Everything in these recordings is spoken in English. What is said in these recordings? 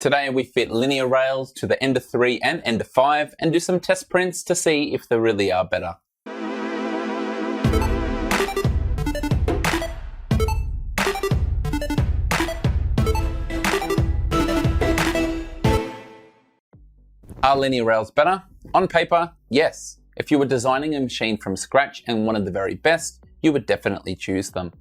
Today we fit linear rails to the Ender 3 and Ender 5 and do some test prints to see if they really are better. Are linear rails better? On paper, yes. If you were designing a machine from scratch and wanted the very best, you would definitely choose them.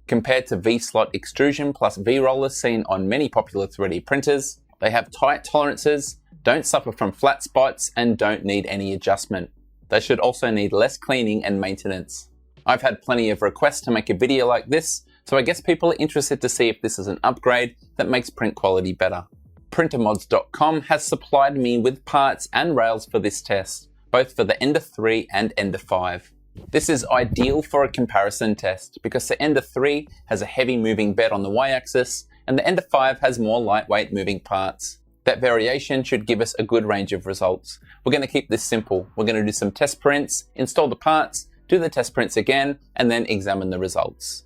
Compared to V-slot extrusion plus V-rollers seen on many popular 3D printers, they have tight tolerances, don't suffer from flat spots, and don't need any adjustment. They should also need less cleaning and maintenance. I've had plenty of requests to make a video like this, so I guess people are interested to see if this is an upgrade that makes print quality better. Printermods.com has supplied me with parts and rails for this test, both for the Ender 3 and Ender 5. This is ideal for a comparison test because the Ender 3 has a heavy moving bed on the y-axis and the Ender 5 has more lightweight moving parts. That variation should give us a good range of results. We're going to keep this simple. We're going to do some test prints, install the parts, do the test prints again, and then examine the results.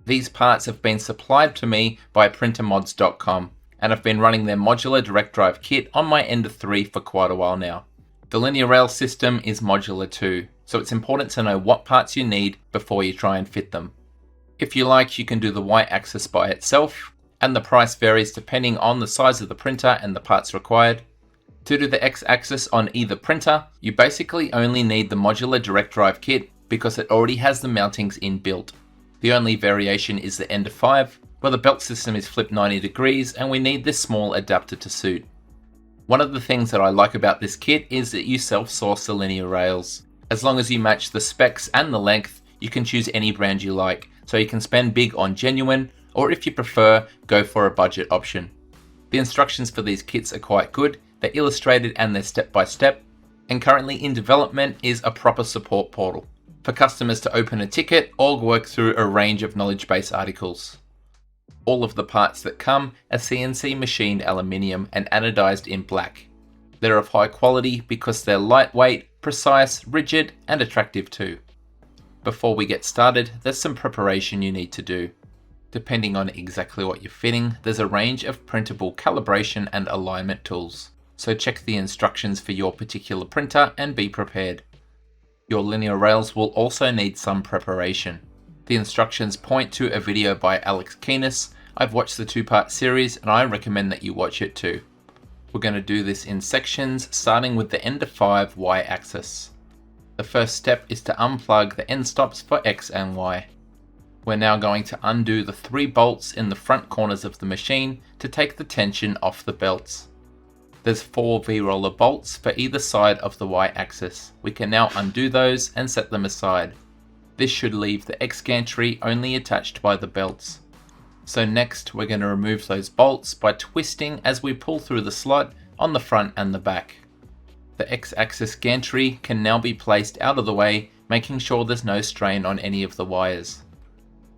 These parts have been supplied to me by Printermods.com and I've been running their modular direct drive kit on my Ender 3 for quite a while now. The linear rail system is modular too, so it's important to know what parts you need before you try and fit them. If you like, you can do the y-axis by itself, and the price varies depending on the size of the printer and the parts required. To do the x-axis on either printer, you basically only need the modular direct drive kit because it already has the mountings inbuilt. The only variation is the Ender 5, where the belt system is flipped 90 degrees and we need this small adapter to suit. One of the things that I like about this kit is that you self-source the linear rails. As long as you match the specs and the length, you can choose any brand you like, so you can spend big on genuine, or if you prefer, go for a budget option. The instructions for these kits are quite good, they're illustrated and they're step by step, and currently in development is a proper support portal for customers to open a ticket or work through a range of knowledge base articles. All of the parts that come are CNC machined aluminium and anodized in black. They're of high quality because they're lightweight, precise, rigid, and attractive too. Before we get started, there's some preparation you need to do. Depending on exactly what you're fitting, there's a range of printable calibration and alignment tools. So check the instructions for your particular printer and be prepared. Your linear rails will also need some preparation. The instructions point to a video by Alex Keenis. I've watched the two-part series and I recommend that you watch it too. We're going to do this in sections, starting with the Ender 5 y-axis. The first step is to unplug the end stops for X and Y. We're now going to undo the 3 bolts in the front corners of the machine to take the tension off the belts. There's 4 V-roller bolts for either side of the y-axis. We can now undo those and set them aside. This should leave the X gantry only attached by the belts. So next we're going to remove those bolts by twisting as we pull through the slot on the front and the back. The X-axis gantry can now be placed out of the way, making sure there's no strain on any of the wires.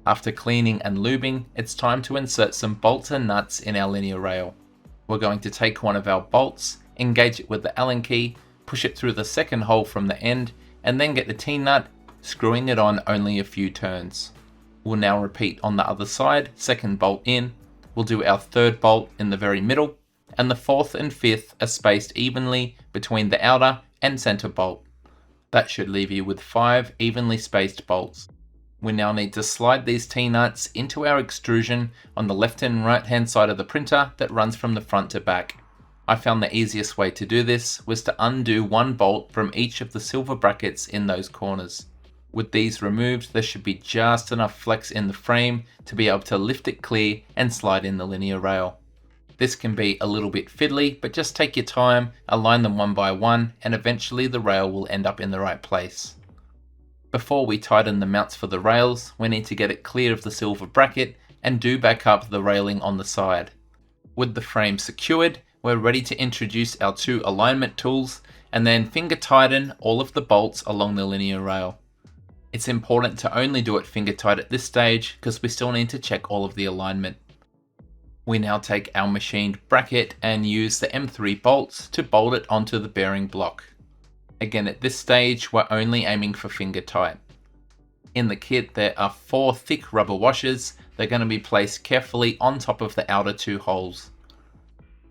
After cleaning and lubing, it's time to insert some bolts and nuts in our linear rail. We're going to take one of our bolts, engage it with the Allen key, push it through the second hole from the end, and then get the T-nut, screwing it on only a few turns. We'll now repeat on the other side, second bolt in, we'll do our third bolt in the very middle, and the fourth and fifth are spaced evenly between the outer and center bolt. That should leave you with 5 evenly spaced bolts. We now need to slide these T-nuts into our extrusion on the left and right hand side of the printer that runs from the front to back. I found the easiest way to do this was to undo 1 bolt from each of the silver brackets in those corners. With these removed, there should be just enough flex in the frame to be able to lift it clear and slide in the linear rail. This can be a little bit fiddly, but just take your time, align them one by one, and eventually the rail will end up in the right place. Before we tighten the mounts for the rails, we need to get it clear of the silver bracket and do back up the railing on the side. With the frame secured, we're ready to introduce our 2 alignment tools and then finger tighten all of the bolts along the linear rail. It's important to only do it finger tight at this stage because we still need to check all of the alignment. We now take our machined bracket and use the M3 bolts to bolt it onto the bearing block. Again, at this stage, we're only aiming for finger tight. In the kit, there are 4 thick rubber washers. They're going to be placed carefully on top of the outer 2 holes.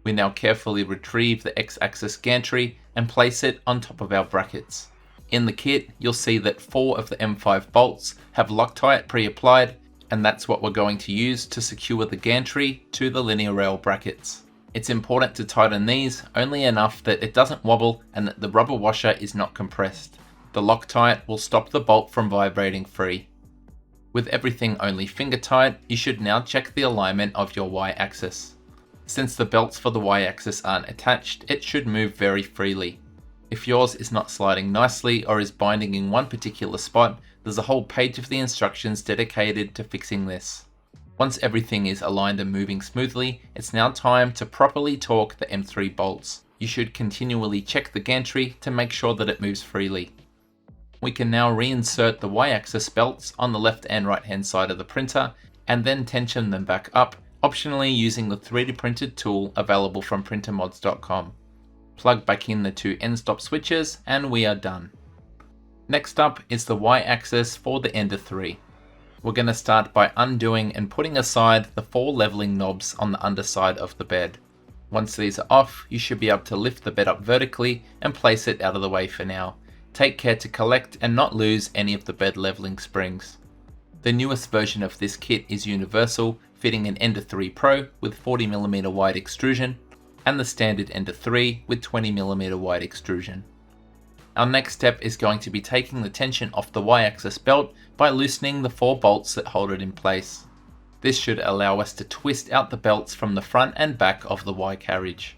We now carefully retrieve the X-axis gantry and place it on top of our brackets. In the kit, you'll see that 4 of the M5 bolts have Loctite pre-applied, and that's what we're going to use to secure the gantry to the linear rail brackets. It's important to tighten these only enough that it doesn't wobble and that the rubber washer is not compressed. The Loctite will stop the bolt from vibrating free. With everything only finger tight, you should now check the alignment of your Y-axis. Since the belts for the Y-axis aren't attached, it should move very freely. If yours is not sliding nicely or is binding in one particular spot, there's a whole page of the instructions dedicated to fixing this. Once everything is aligned and moving smoothly, it's now time to properly torque the M3 bolts. You should continually check the gantry to make sure that it moves freely. We can now reinsert the Y-axis belts on the left and right hand side of the printer and then tension them back up, optionally using the 3D printed tool available from printermods.com. Plug back in the 2 end stop switches and we are done. Next up is the Y-axis for the Ender 3. We're going to start by undoing and putting aside the 4 leveling knobs on the underside of the bed. Once these are off, you should be able to lift the bed up vertically and place it out of the way for now. Take care to collect and not lose any of the bed leveling springs. The newest version of this kit is universal, fitting an Ender 3 Pro with 40mm wide extrusion and the standard Ender 3 with 20mm wide extrusion. Our next step is going to be taking the tension off the Y-axis belt by loosening the 4 bolts that hold it in place. This should allow us to twist out the belts from the front and back of the Y carriage.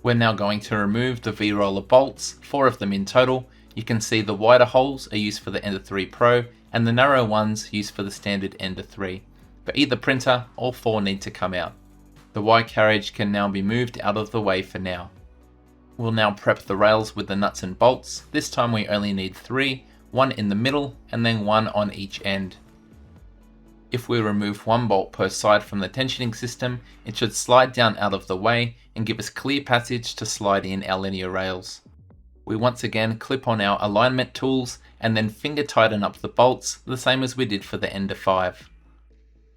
We're now going to remove the V-roller bolts, 4 of them in total. You can see the wider holes are used for the Ender 3 Pro and the narrow ones used for the standard Ender 3. For either printer, all 4 need to come out. The Y carriage can now be moved out of the way for now. We'll now prep the rails with the nuts and bolts. This time we only need 3, 1 in the middle and then 1 on each end. If we remove 1 bolt per side from the tensioning system, it should slide down out of the way and give us clear passage to slide in our linear rails. We once again clip on our alignment tools and then finger tighten up the bolts the same as we did for the Ender 5.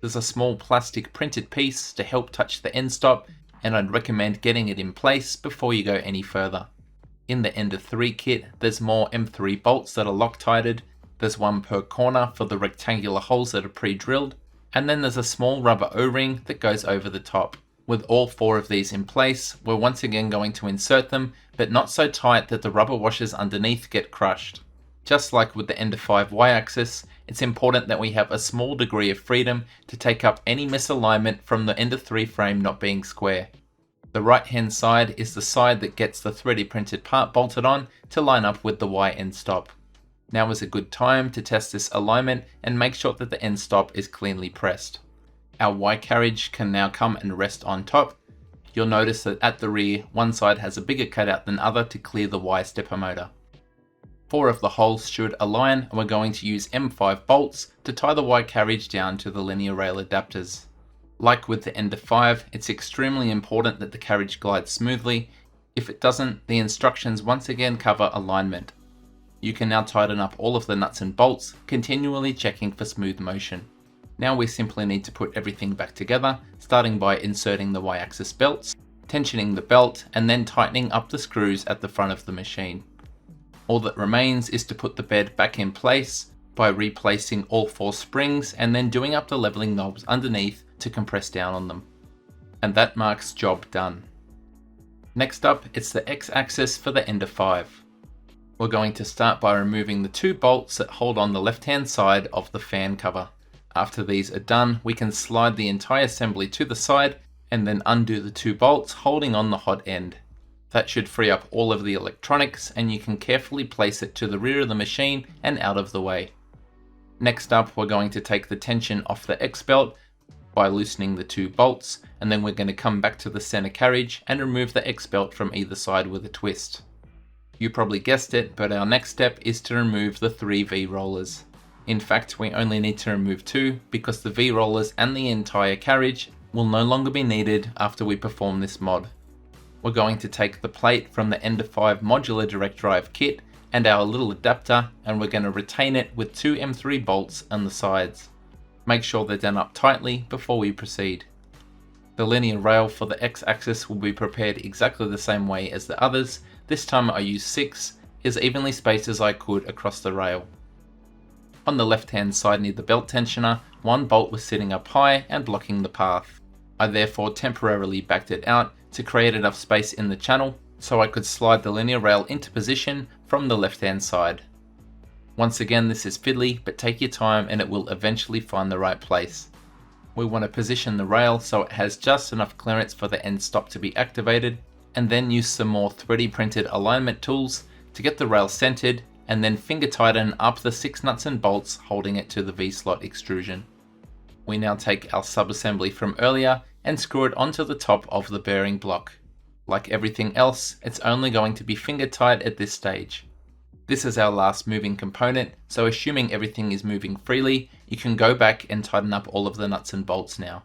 There's a small plastic printed piece to help touch the end stop, and I'd recommend getting it in place before you go any further. In the Ender 3 kit, there's more M3 bolts that are Loctited. There's 1 per corner for the rectangular holes that are pre-drilled, and then there's a small rubber O-ring that goes over the top. With all 4 of these in place, we're once again going to insert them, but not so tight that the rubber washers underneath get crushed. Just like with the Ender 5 Y-axis, it's important that we have a small degree of freedom to take up any misalignment from the Ender 3 frame not being square. The right hand side is the side that gets the 3D printed part bolted on to line up with the Y end stop. Now is a good time to test this alignment and make sure that the end stop is cleanly pressed. Our Y carriage can now come and rest on top. You'll notice that at the rear, one side has a bigger cutout than other to clear the Y stepper motor. 4 of the holes should align, and we're going to use M5 bolts to tie the Y carriage down to the linear rail adapters. Like with the Ender 5, it's extremely important that the carriage glides smoothly. If it doesn't, the instructions once again cover alignment. You can now tighten up all of the nuts and bolts, continually checking for smooth motion. Now we simply need to put everything back together, starting by inserting the Y-axis belts, tensioning the belt, and then tightening up the screws at the front of the machine. All that remains is to put the bed back in place by replacing all 4 springs and then doing up the leveling knobs underneath to compress down on them. And that marks job done. Next up, it's the X-axis for the Ender 5. We're going to start by removing the 2 bolts that hold on the left-hand side of the fan cover. After these are done, we can slide the entire assembly to the side and then undo the 2 bolts holding on the hot end. That should free up all of the electronics and you can carefully place it to the rear of the machine and out of the way. Next up, we're going to take the tension off the X belt by loosening the 2 bolts, and then we're going to come back to the center carriage and remove the X belt from either side with a twist. You probably guessed it, but our next step is to remove the 3 V-rollers. In fact, we only need to remove 2 because the V-rollers and the entire carriage will no longer be needed after we perform this mod. We're going to take the plate from the Ender 5 modular direct drive kit and our little adapter, and we're going to retain it with 2 M3 bolts on the sides. Make sure they're done up tightly before we proceed. The linear rail for the x-axis will be prepared exactly the same way as the others. This time I used 6, as evenly spaced as I could across the rail. On the left hand side near the belt tensioner, one bolt was sitting up high and blocking the path. I therefore temporarily backed it out to create enough space in the channel so I could slide the linear rail into position from the left hand side. Once again, this is fiddly, but take your time and it will eventually find the right place. We want to position the rail so it has just enough clearance for the end stop to be activated, and then use some more 3D printed alignment tools to get the rail centered, and then finger tighten up the 6 nuts and bolts holding it to the V-slot extrusion. We now take our subassembly from earlier and screw it onto the top of the bearing block. Like everything else, it's only going to be finger tight at this stage. This is our last moving component, so assuming everything is moving freely, you can go back and tighten up all of the nuts and bolts now.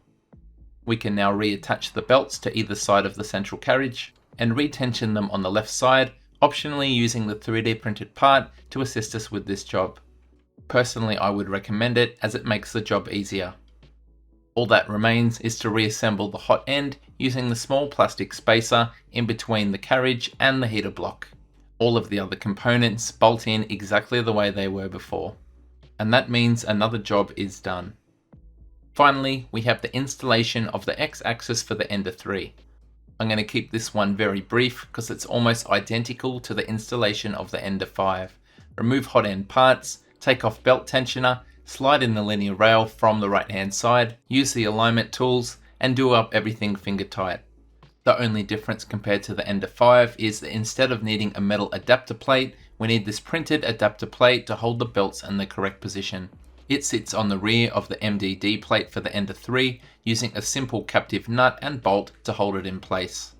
We can now reattach the belts to either side of the central carriage and retension them on the left side, optionally using the 3D printed part to assist us with this job. Personally, I would recommend it as it makes the job easier. All that remains is to reassemble the hot end using the small plastic spacer in between the carriage and the heater block. All of the other components bolt in exactly the way they were before. And that means another job is done. Finally, we have the installation of the x-axis for the Ender 3. I'm going to keep this one very brief because it's almost identical to the installation of the Ender 5. Remove hot end parts, take off belt tensioner, slide in the linear rail from the right hand side, use the alignment tools, and do up everything finger tight. The only difference compared to the Ender 5 is that instead of needing a metal adapter plate, we need this printed adapter plate to hold the belts in the correct position. It sits on the rear of the MDD plate for the Ender 3, using a simple captive nut and bolt to hold it in place.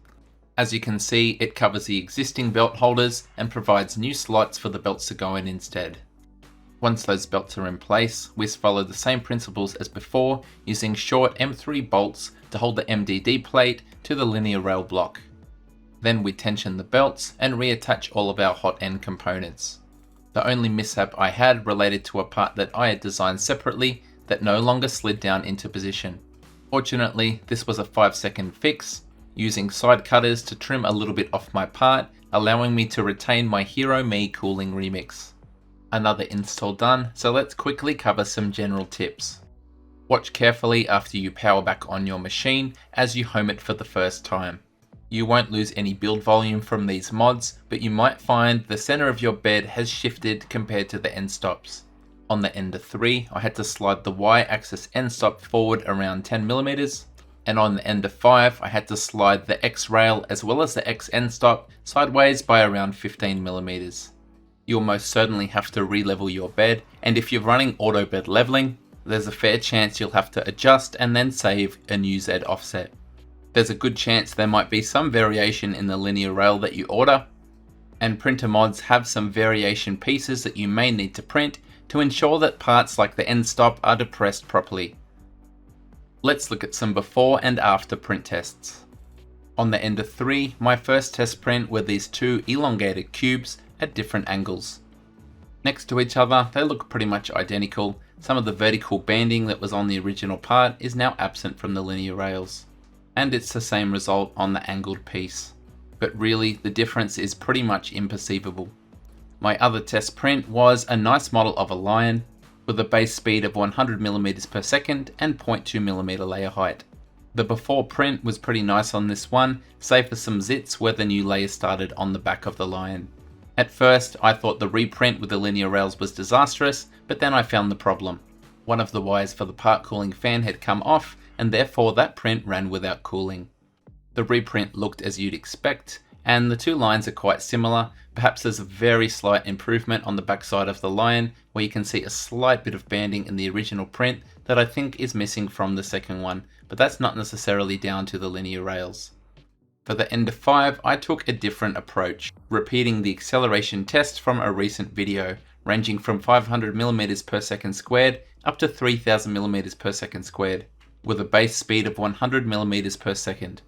As you can see, it covers the existing belt holders and provides new slots for the belts to go in instead. Once those belts are in place, we follow the same principles as before, using short M3 bolts to hold the MDD plate to the linear rail block. Then we tension the belts and reattach all of our hot end components. The only mishap I had related to a part that I had designed separately that no longer slid down into position. Fortunately, this was a 5-second fix, using side cutters to trim a little bit off my part, allowing me to retain my Hero Me cooling remix. Another install done, so let's quickly cover some general tips. Watch carefully after you power back on your machine as you home it for the first time. You won't lose any build volume from these mods, but you might find the center of your bed has shifted compared to the end stops. On the Ender 3, I had to slide the Y-axis end stop forward around 10mm, and on the Ender 5, I had to slide the X rail as well as the X end stop sideways by around 15mm. You'll most certainly have to re-level your bed, and if you're running auto bed leveling, there's a fair chance you'll have to adjust and then save a new Z offset. There's a good chance there might be some variation in the linear rail that you order, and printer mods have some variation pieces that you may need to print to ensure that parts like the end stop are depressed properly. Let's look at some before and after print tests. On the Ender 3, my first test print were these two elongated cubes at different angles. Next to each other, they look pretty much identical. Some of the vertical banding that was on the original part is now absent from the linear rails. And it's the same result on the angled piece. But really, the difference is pretty much imperceivable. My other test print was a nice model of a lion with a base speed of 100mm per second and 0.2mm layer height. The before print was pretty nice on this one, save for some zits where the new layer started on the back of the lion. At first, I thought the reprint with the linear rails was disastrous, but then I found the problem. One of the wires for the part cooling fan had come off, and therefore that print ran without cooling. The reprint looked as you'd expect, and the two lines are quite similar. Perhaps there's a very slight improvement on the backside of the lion, where you can see a slight bit of banding in the original print that I think is missing from the second one, but that's not necessarily down to the linear rails. For the Ender 5, I took a different approach, repeating the acceleration test from a recent video, ranging from 500mm per second squared up to 3000mm per second squared, with a base speed of 100mm per second.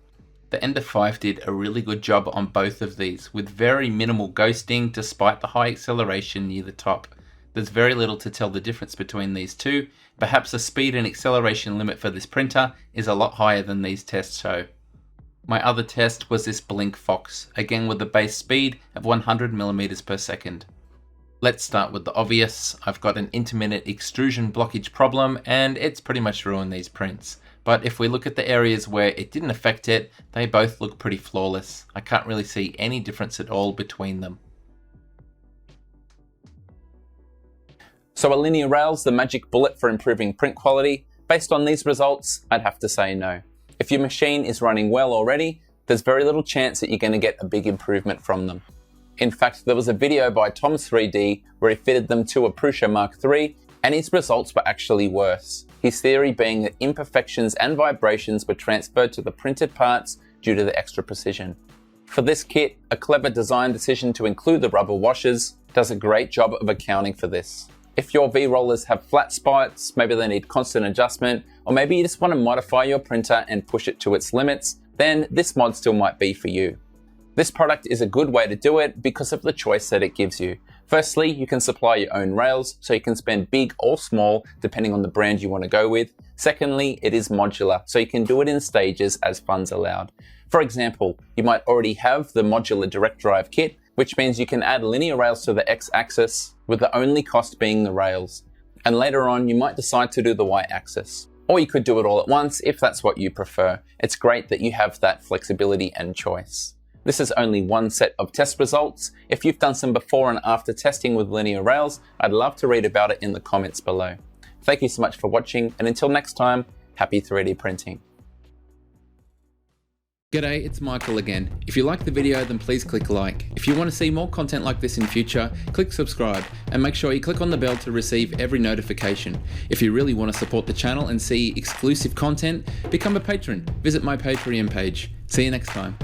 The Ender 5 did a really good job on both of these, with very minimal ghosting despite the high acceleration near the top. There's very little to tell the difference between these two. Perhaps the speed and acceleration limit for this printer is a lot higher than these tests show. My other test was this Blink Fox, again with the base speed of 100 millimeters per second. Let's start with the obvious. I've got an intermittent extrusion blockage problem and it's pretty much ruined these prints. But if we look at the areas where it didn't affect it, they both look pretty flawless. I can't really see any difference at all between them. So are linear rails the magic bullet for improving print quality? Based on these results, I'd have to say no. If your machine is running well already, there's very little chance that you're going to get a big improvement from them. In fact, there was a video by Tom's3D where he fitted them to a Prusa Mark III and his results were actually worse. His theory being that imperfections and vibrations were transferred to the printed parts due to the extra precision. For this kit, a clever design decision to include the rubber washers does a great job of accounting for this. If your V-rollers have flat spots, maybe they need constant adjustment, or maybe you just want to modify your printer and push it to its limits, then this mod still might be for you. This product is a good way to do it because of the choice that it gives you. Firstly, you can supply your own rails, so you can spend big or small depending on the brand you want to go with. Secondly, it is modular, so you can do it in stages as funds allowed. For example, you might already have the modular direct drive kit, which means you can add linear rails to the X-axis with the only cost being the rails. And later on, you might decide to do the Y-axis. Or you could do it all at once if that's what you prefer. It's great that you have that flexibility and choice. This is only one set of test results. If you've done some before and after testing with linear rails, I'd love to read about it in the comments below. Thank you so much for watching, and until next time, happy 3D printing. G'day, it's Michael again. If you like the video, then please click like. If you want to see more content like this in future, click subscribe and make sure you click on the bell to receive every notification. If you really want to support the channel and see exclusive content, become a patron. Visit my Patreon page. See you next time.